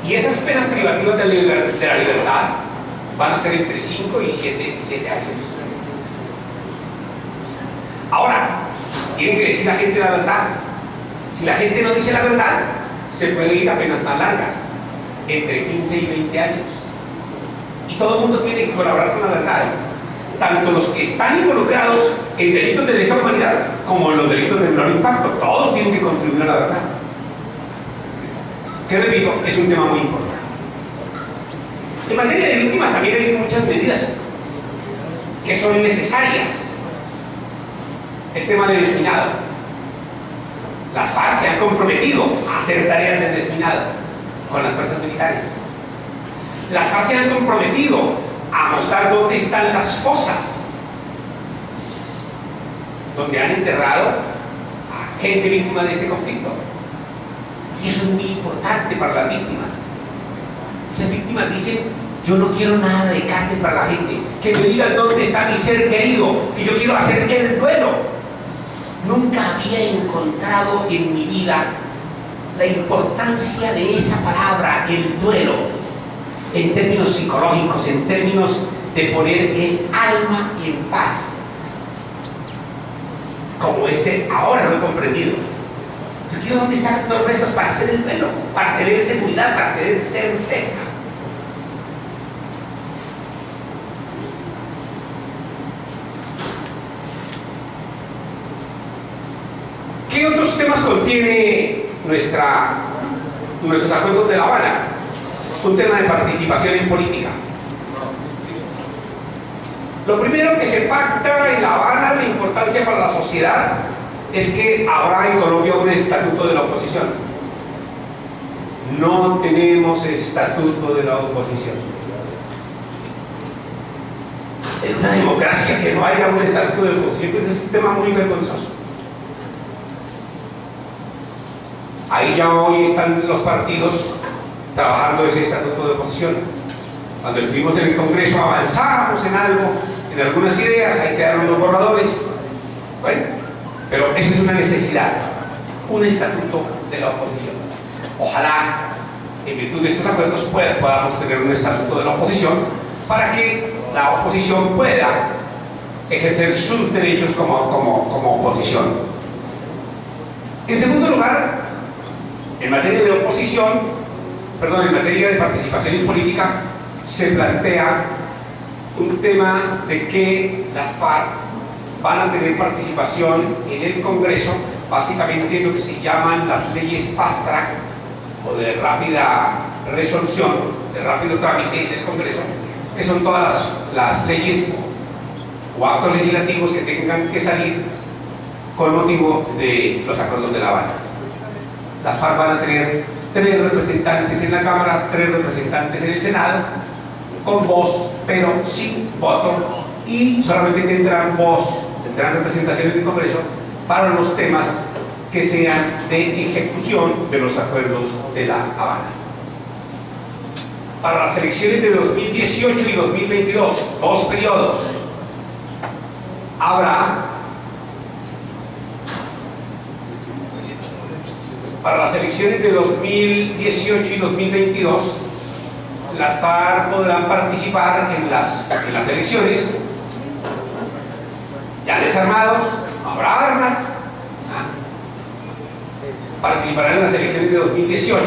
Y esas penas privativas de la libertad van a ser entre 5 y 7 años. Ahora, tienen que decir la gente la verdad. Si la gente no dice la verdad, se puede ir a penas más largas, entre 15 y 20 años. Y todo el mundo tiene que colaborar con la verdad, tanto los que están involucrados en delitos de lesa humanidad como en los delitos de menor impacto. Todos tienen que contribuir a la verdad, que repito, es un tema muy importante. En materia de víctimas también hay muchas medidas que son necesarias. El tema del desminado. Las FARC se han comprometido a hacer tareas de desminado con las fuerzas militares. Las FARC se han comprometido a mostrar dónde están las fosas donde han enterrado a gente víctima de este conflicto. Y eso es muy importante para las víctimas. Muchas víctimas dicen: yo no quiero nada de cárcel para la gente, que me digan dónde está mi ser querido, que yo quiero hacer el duelo. Nunca había encontrado en mi vida la importancia de esa palabra, el duelo, en términos psicológicos, en términos de poner el alma en paz, como ahora lo he comprendido. Yo quiero dónde están los restos para hacer el duelo, para tener seguridad, para tener certeza. ¿Qué otros temas contiene nuestros acuerdos de La Habana? Un tema de participación en política. Lo primero que se pacta en La Habana de importancia para la sociedad es que habrá en Colombia un estatuto de la oposición. No tenemos estatuto de la oposición. En una democracia que no haya un estatuto de oposición, pues es un tema muy vergonzoso. Ahí ya hoy están los partidos trabajando ese estatuto de oposición. Cuando estuvimos en el Congreso avanzábamos en algo, en algunas ideas, hay que dar unos borradores. Bueno, pero esa es una necesidad, un estatuto de la oposición. Ojalá, en virtud de estos acuerdos, podamos tener un estatuto de la oposición para que la oposición pueda ejercer sus derechos como oposición. En segundo lugar, en materia de en materia de participación en política, se plantea un tema de que las FARC van a tener participación en el Congreso, básicamente en lo que se llaman las leyes fast track o de rápida resolución, de rápido trámite del Congreso, que son todas las leyes o actos legislativos que tengan que salir con motivo de los acuerdos de La Habana. Las FARC van a tener 3 representantes en la Cámara, 3 representantes en el Senado, con voz, pero sin voto, y solamente tendrán representación en el Congreso para los temas que sean de ejecución de los acuerdos de La Habana. Para las elecciones de 2018 y 2022, 2 periodos, habrá para las elecciones de 2018 y 2022, las FARC podrán participar en las elecciones ya desarmados, no habrá armas, participarán en las elecciones de 2018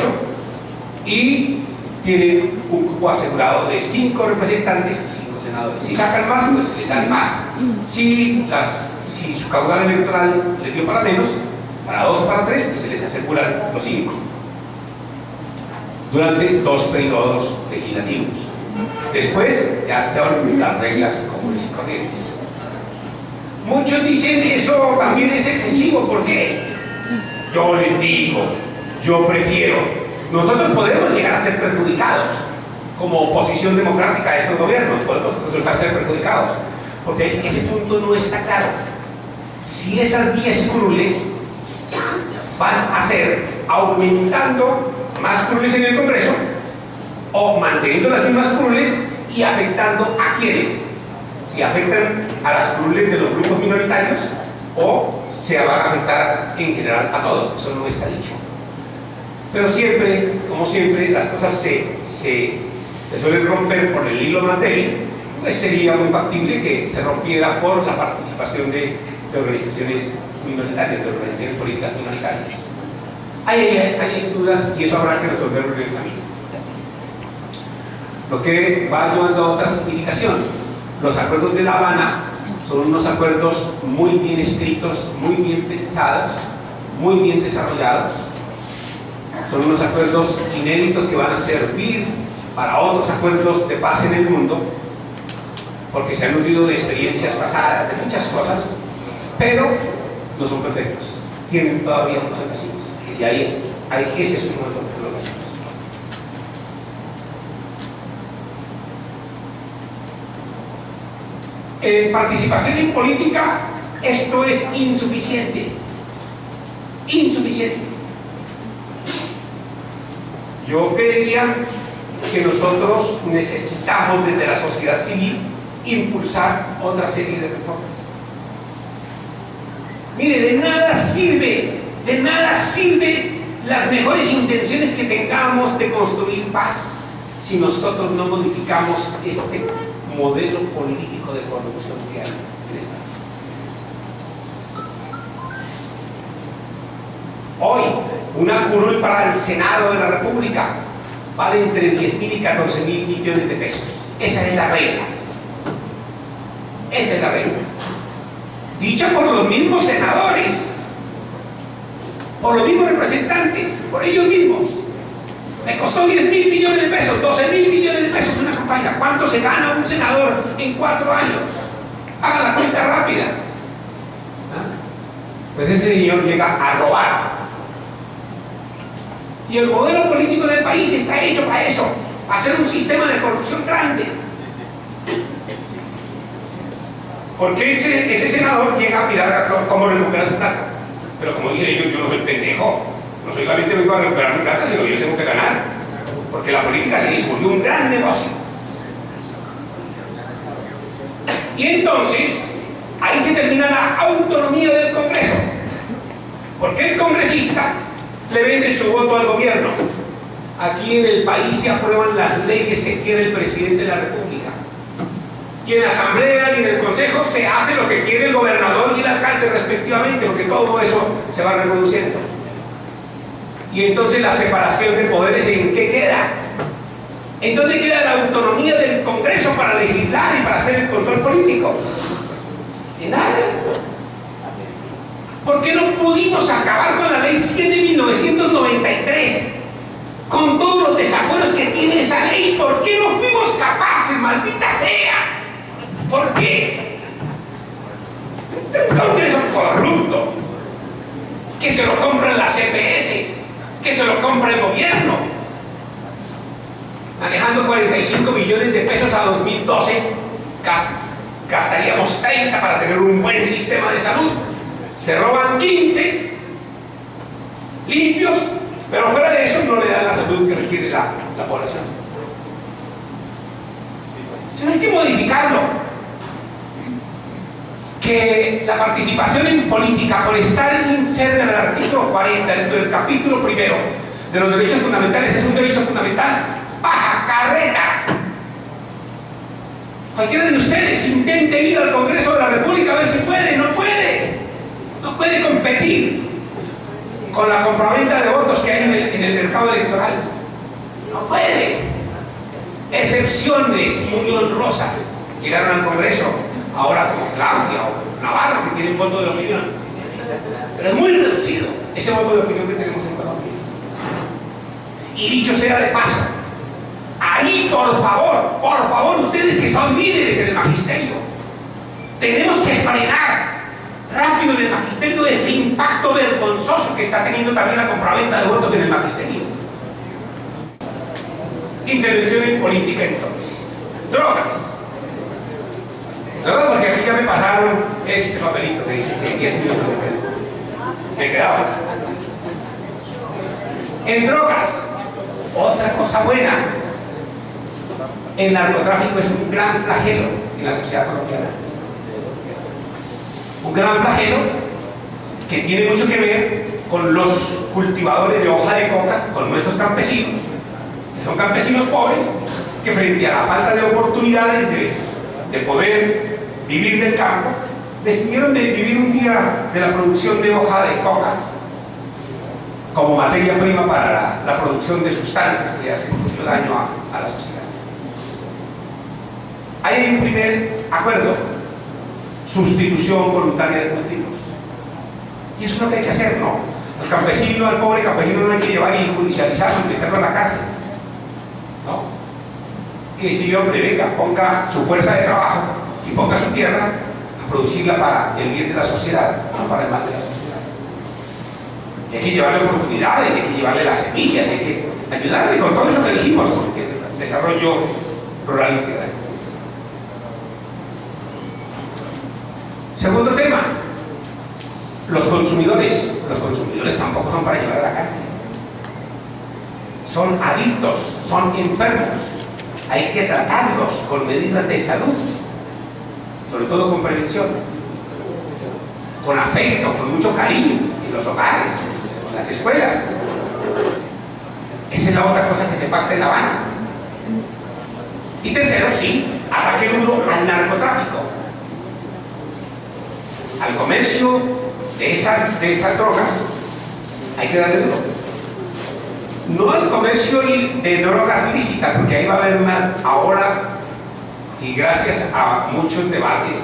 y tienen un cupo asegurado de 5 representantes y 5 los senadores. Si sacan más, pues se les dan más. Si su caudal electoral les dio para menos, para 2 o para 3, pues se les aseguran los 5. Durante 2 periodos legislativos. Después ya son las reglas comunes y corrientes. Muchos dicen eso también es excesivo. ¿Por qué? Yo les digo, yo prefiero. Nosotros podemos llegar a ser perjudicados como oposición democrática a estos gobiernos, podemos resultar ser perjudicados, porque ese punto no está claro. Si esas 10 curules van a ser aumentando más curules en el Congreso o manteniendo las mismas curules y afectando a quienes, si afectan a las curules de los grupos minoritarios o se van a afectar en general a todos. Eso no está dicho. Pero siempre, como siempre, las cosas se suelen romper por el hilo más débil. Pues sería muy factible que se rompiera por la participación de organizaciones minoritarias, de organizaciones políticas minoritarias. Hay dudas y eso habrá que resolverlo en el camino. Lo que va llevando a otra significación. Los acuerdos de La Habana son unos acuerdos muy bien escritos, muy bien pensados, muy bien desarrollados. Son unos acuerdos inéditos que van a servir para otros acuerdos de paz en el mundo, porque se han nutrido de experiencias pasadas, de muchas cosas, pero no son perfectos. Tienen todavía muchos vacíos. Y ahí ese es uno de los vacíos. En participación en política, esto es insuficiente. Insuficiente. Yo creería que nosotros necesitamos desde la sociedad civil impulsar otra serie de reformas. Mire, de nada sirve las mejores intenciones que tengamos de construir paz si nosotros no modificamos este modelo político de corrupción que hay en el país. Hoy, una curul para el Senado de la República vale entre 10.000 y 14.000 millones de pesos. Esa es la regla. Esa es la regla. Dicha por los mismos senadores, por los mismos representantes, por ellos mismos. Me costó 10.000 millones de pesos, 12.000 millones de pesos una campaña. ¿Cuánto se gana un senador en 4 años? Haga la cuenta rápida. Pues ese señor llega a robar. Y el modelo político del país está hecho para eso, para hacer un sistema de corrupción grande. Porque ese senador llega a mirar cómo recuperar su plata. Pero como dice yo no soy pendejo, no solamente vengo a recuperar mi plata, sino yo tengo que ganar. Porque la política se volvió un gran negocio. Y entonces, ahí se termina la autonomía del Congreso. Porque el congresista le vende su voto al gobierno. Aquí en el país se aprueban las leyes que quiere el presidente de la República. Y en la asamblea y en el consejo se hace lo que quiere el gobernador y el alcalde respectivamente, porque todo eso se va reproduciendo. Y entonces la separación de poderes, ¿en qué queda? ¿En dónde queda la autonomía del Congreso para legislar y para hacer el control político? En nada. ¿Por qué no pudimos acabar con la ley 100 de 1993? Con todos los desafueros que tiene esa ley, ¿por qué no fuimos capaces, maldita sea? ¿Por qué? Este es un Congreso corrupto, que se lo compran las EPS, que se lo compra el gobierno, manejando 45 millones de pesos a 2012, gastaríamos 30 para tener un buen sistema de salud. Se roban 15 limpios, pero fuera de eso no le dan la salud que requiere la población. Entonces hay que modificarlo. Que la participación en política, por estar inserta en el artículo 40 dentro del capítulo primero de los derechos fundamentales, es un derecho fundamental. ¡Baja carreta! Cualquiera de ustedes intente ir al Congreso de la República a ver si puede. No puede. No puede competir con la compraventa de votos que hay en el mercado electoral. No puede. Excepciones muy honrosas llegaron al Congreso, ahora como Claudia o Navarro, que tienen voto de opinión. Pero es muy reducido ese voto de opinión que tenemos en Colombia. Y dicho sea de paso, ahí por favor, ustedes que son líderes en el magisterio, tenemos que frenar rápido en el magisterio ese impacto vergonzoso que está teniendo también la compraventa de votos en el magisterio. Intervención en política entonces. Drogas. Drogas, porque aquí ya me pasaron este papelito que dice que 10 minutos me quedaba. En drogas, otra cosa buena. El narcotráfico es un gran flagelo en la sociedad colombiana. Un gran flagelo que tiene mucho que ver con los cultivadores de hoja de coca, con nuestros campesinos. Son campesinos pobres que frente a la falta de oportunidades de poder vivir del campo, decidieron vivir un día de la producción de hoja de coca como materia prima para la producción de sustancias que le hacen mucho daño a la sociedad. Hay un primer acuerdo: sustitución voluntaria de cultivos. Y eso es lo que hay que hacer, ¿no? Al campesino, al pobre campesino, no hay que llevar y judicializarlo y meterlo en la cárcel, ¿no? Que si hombre, venga, ponga su fuerza de trabajo y ponga su tierra a producirla para el bien de la sociedad, no para el mal de la sociedad. Y hay que llevarle oportunidades, hay que llevarle las semillas, hay que ayudarle con todo eso que dijimos, que el desarrollo rural integral. Segundo tema, los consumidores. Los consumidores tampoco son para llevar a la cárcel. Son adictos, son enfermos. Hay que tratarlos con medidas de salud, sobre todo con prevención, con afecto, con mucho cariño en los hogares, en las escuelas. Esa es la otra cosa que se pacta en La Habana. Y tercero, sí, ataque duro al narcotráfico, al comercio de esas drogas. Hay que darle duro. No al comercio de drogas lícitas, porque ahí va a haber ahora, y gracias a muchos debates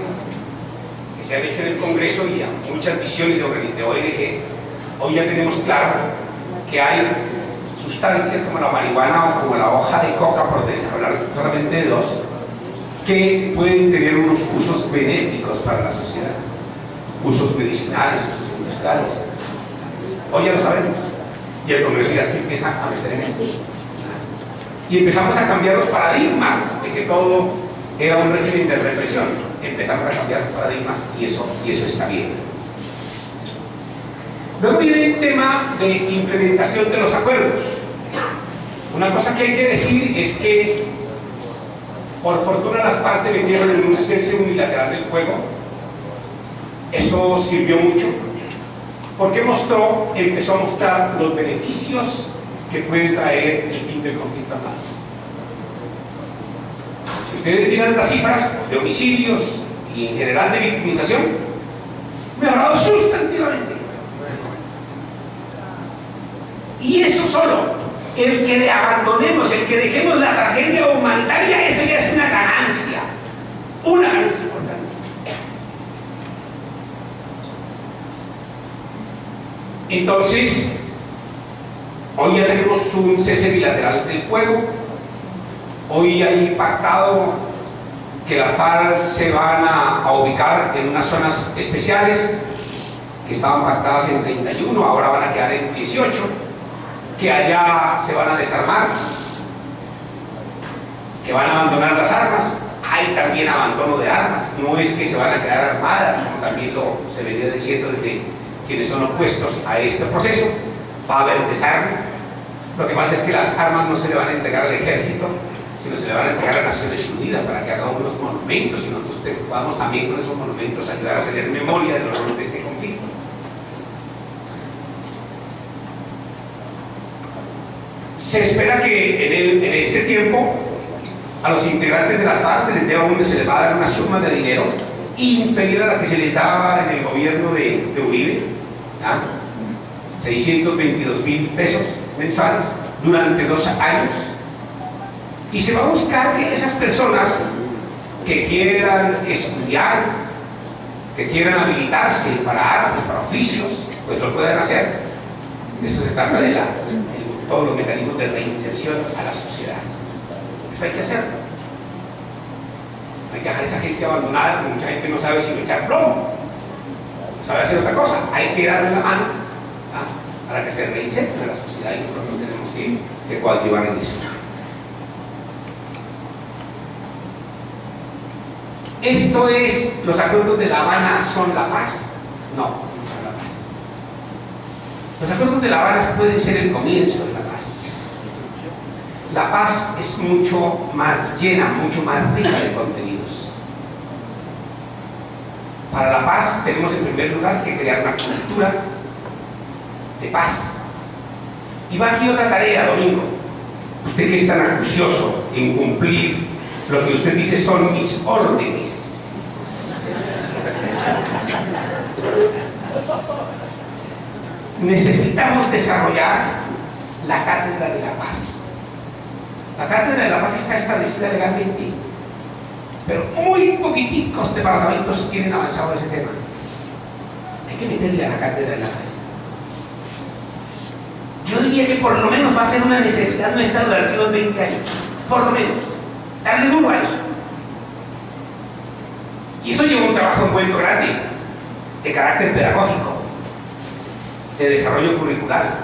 que se han hecho en el Congreso y a muchas visiones de ONGs, hoy ya tenemos claro que hay sustancias como la marihuana o como la hoja de coca, por hablar solamente de dos, que pueden tener unos usos benéficos para la sociedad, usos medicinales, usos industriales. Hoy ya lo sabemos. Y el Congreso ya empieza a meter en esto. Y empezamos a cambiar los paradigmas de que todo era un régimen de represión. Empezamos a cambiar los paradigmas y eso está bien. Luego viene el tema de implementación de los acuerdos. Una cosa que hay que decir es que, por fortuna, las FARC se metieron en un cese unilateral del fuego. Esto sirvió mucho, porque empezó a mostrar los beneficios que puede traer el fin del conflicto armado. Si ustedes miran las cifras de homicidios y en general de victimización, mejorado sustantivamente. Y eso solo, el que abandonemos, el que dejemos la tragedia humanitaria, esa ya es una ganancia importante. Entonces, hoy ya tenemos un cese bilateral del fuego. Hoy hay pactado que las FARC se van a ubicar en unas zonas especiales que estaban pactadas en 31, ahora van a quedar en 18, que allá se van a desarmar, que van a abandonar las armas. Hay también abandono de armas, no es que se van a quedar armadas, como también se venía diciendo desde quienes son opuestos a este proceso. Va a haber desarme. Lo que pasa es que las armas no se le van a entregar al ejército, sino se le van a entregar a Naciones Unidas para que haga unos monumentos y nosotros podamos también con esos monumentos ayudar a tener memoria de los horrores de este conflicto. Se espera que en este tiempo a los integrantes de las FARC se les va a dar una suma de dinero inferior a la que se les daba en el gobierno de Uribe, ¿ah? 622.000 pesos mensuales durante 2 años, y se va a buscar que esas personas que quieran estudiar, que quieran habilitarse para artes, para oficios, pues lo pueden hacer. Esto se trata de todos los mecanismos de reinserción a la sociedad. Eso hay que hacerlo. Hay que dejar a esa gente abandonada, porque mucha gente no sabe si echar plomo, no sabe hacer otra cosa. Hay que darle la mano para que se reinserte a la sociedad y nosotros tenemos que coadyuvar en eso. Esto es, los acuerdos de La Habana son la paz. No, no son la paz. Los acuerdos de La Habana pueden ser el comienzo de la paz. La paz es mucho más llena, mucho más rica de contenidos. Para la paz tenemos en primer lugar que crear una cultura de paz. Y va aquí otra tarea, Domingo. Usted que es tan acucioso en cumplir lo que usted dice son mis órdenes. Necesitamos desarrollar la Cátedra de la Paz. La Cátedra de la Paz está establecida legalmente, pero muy poquiticos departamentos tienen avanzado ese tema. Hay que meterle a la Cátedra de la Paz. Yo diría que por lo menos va a ser una necesidad nuestra durante los 20 años, por lo menos, darle duro a eso. Y eso lleva un trabajo envuelto grande, de carácter pedagógico, de desarrollo curricular.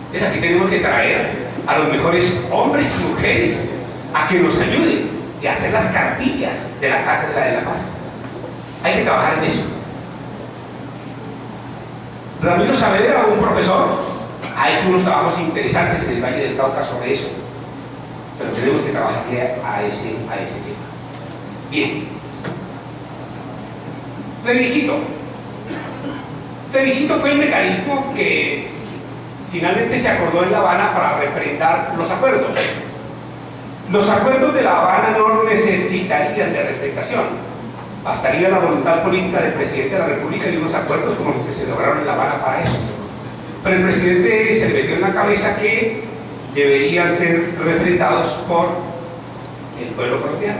Entonces aquí tenemos que traer a los mejores hombres y mujeres a que nos ayuden y a hacer las cartillas de la Cátedra de la Paz. Hay que trabajar en eso. Ramiro Saavedra, un profesor, ha hecho unos trabajos interesantes en el Valle del Cauca sobre eso, pero tenemos que trabajar a ese tema. Bien. Plebiscito. Plebiscito fue el mecanismo que finalmente se acordó en La Habana para refrendar los acuerdos. Los acuerdos de La Habana no necesitarían de refrendación. Bastaría la voluntad política del presidente de la República y unos acuerdos como los que se lograron en La Habana para eso. Pero el presidente se le metió en la cabeza que deberían ser refrendados por el pueblo colombiano.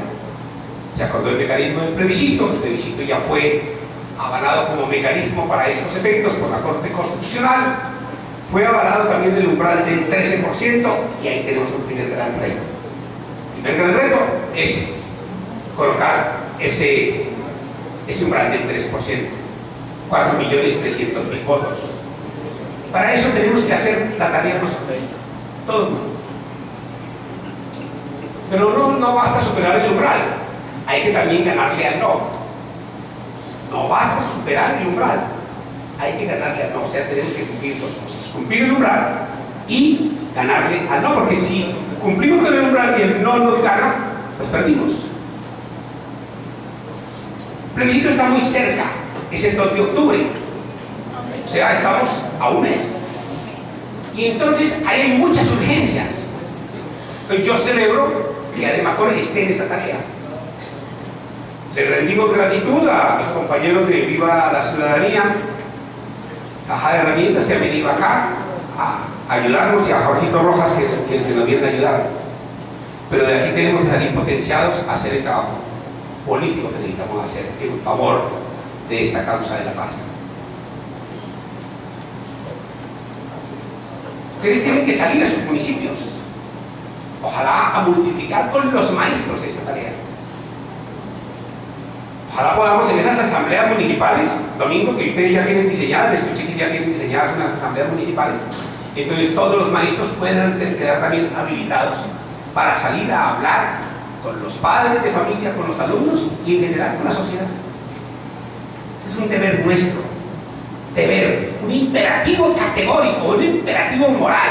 Se acordó el mecanismo del plebiscito. El plebiscito ya fue avalado como mecanismo para estos efectos por la Corte Constitucional. Fue avalado también el umbral del 13%, y ahí tenemos un primer gran reto. El primer gran reto es colocar ese umbral del 13%, 4.300.000 votos. Para eso tenemos que hacer la tarea nosotros, todo el mundo. Pero no basta superar el umbral, hay que también ganarle al no. No basta superar el umbral, hay que ganarle al no. O sea, tenemos que cumplir dos cosas: cumplir el umbral y ganarle al no, porque si cumplimos con el umbral y el no nos gana, pues perdimos. El plebiscito está muy cerca, es el 2 de octubre. O sea, estamos a un mes. Y entonces ahí hay muchas urgencias. Entonces yo celebro que Ademacor esté en esta tarea. Le rendimos gratitud a los compañeros de Viva la Ciudadanía, Caja de Herramientas, que han venido acá a ayudarnos, y a Jorgito Rojas que nos viene a ayudar. Pero de aquí tenemos que salir potenciados a hacer el trabajo político que necesitamos hacer en favor de esta causa de la paz. Ustedes tienen que salir a sus municipios, ojalá a multiplicar con los maestros esta tarea. Ojalá podamos en esas asambleas municipales, Domingo, que ustedes ya tienen diseñadas, les escuché que ya tienen diseñadas unas asambleas municipales, entonces todos los maestros puedan quedar también habilitados para salir a hablar con los padres de familia, con los alumnos y en general con la sociedad. Es un deber nuestro. Deber, un imperativo categórico, un imperativo moral.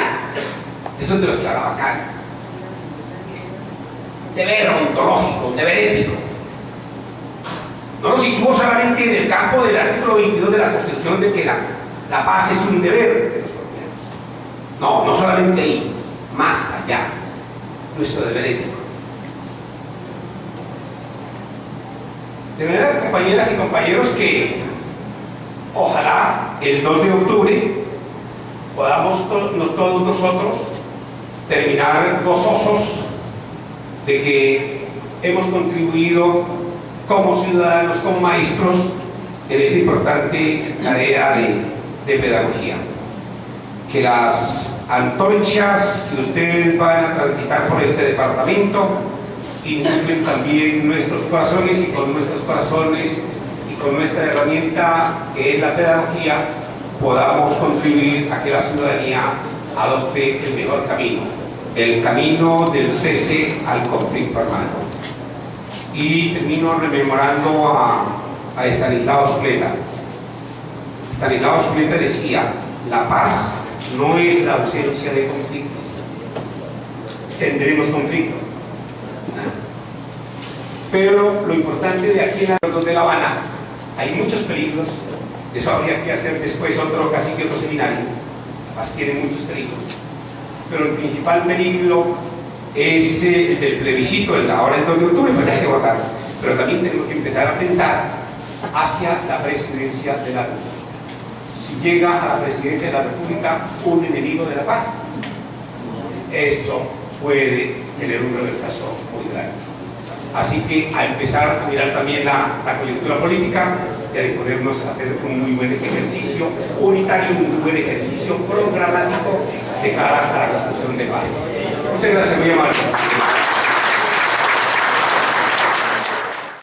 Eso es de los que hablaba Kant. Deber ontológico, deber ético. No lo situó solamente en el campo del artículo 22 de la Constitución, de que la paz es un deber de los colombianos. No solamente ahí, más allá, nuestro deber ético. De manera, compañeras y compañeros, que ojalá el 2 de octubre podamos todos nosotros terminar gozosos de que hemos contribuido como ciudadanos, como maestros, en esta importante tarea de pedagogía. Que las antorchas que ustedes van a transitar por este departamento insumen también nuestros corazones, y con nuestros corazones y con nuestra herramienta que es la pedagogía podamos contribuir a que la ciudadanía adopte el mejor camino, el camino del cese al conflicto armado. Y termino rememorando a Estanislao Spleta. Estanislao Spleta decía: la paz no es la ausencia de conflictos. Tendremos conflictos, pero lo importante de aquí en los de La Habana, hay muchos peligros. Eso habría que hacer después otro, casi que otro seminario. La paz tiene muchos peligros, pero el principal peligro es el del plebiscito, ahora el 2 de octubre, pues hay que votar. Pero también tenemos que empezar a pensar hacia la presidencia de la República. Si llega a la presidencia de la República un enemigo de la paz, esto puede tener un reversazo muy grande. Así que a empezar a mirar también la coyuntura política y a disponernos a hacer un muy buen ejercicio unitario, un muy buen ejercicio programático de cara a la construcción de paz. Muchas gracias, muy amable.